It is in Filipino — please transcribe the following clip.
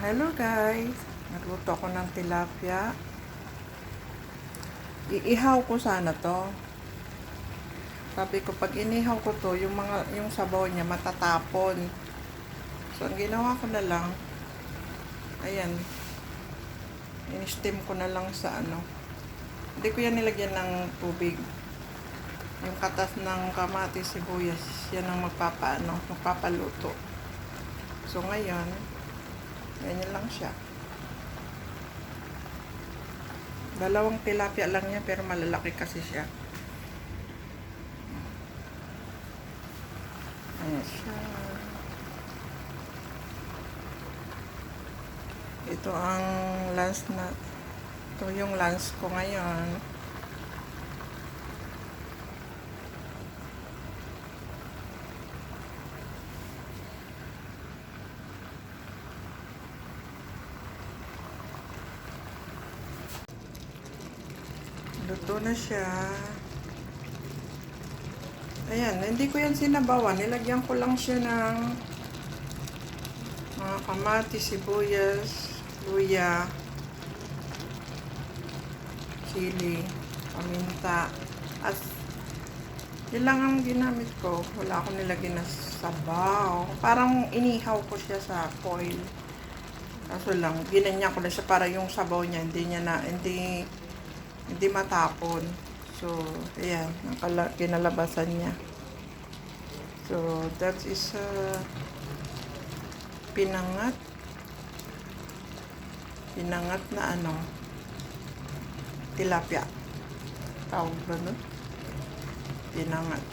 Hello guys, nagluto ako ng tilapia. Iihaw ko sana to. Sabi ko pag inihaw ko to, yung sabaw niya matatapon. So ang ginawa ko na lang, ayan, in-steam ko na lang sa Hindi ko yan nilagyan ng tubig. Yung katas ng kamatis, sibuyas, yan ang magpapaluto. So ngayon, ganyan lang siya. Dalawang tilapia lang yan, pero malalaki kasi siya. Ayan siya. Ito ang lunch na. Ito yung lunch ko ngayon. Luto na siya. Ayan, hindi ko yan sinabawan. Nilagyan ko lang siya ng mga kamatis, sibuyas, luya, chili, paminta. At yun lang ang ginamit ko. Wala akong nilagyan na sabaw. Parang inihaw ko siya sa foil. Kaso lang, ginanyan ko na siya para yung sabaw niya hindi matapon. So, ayan, ang kinalabasan niya. So, that is pinangat na tilapia. Tawag ba nun? Pinangat.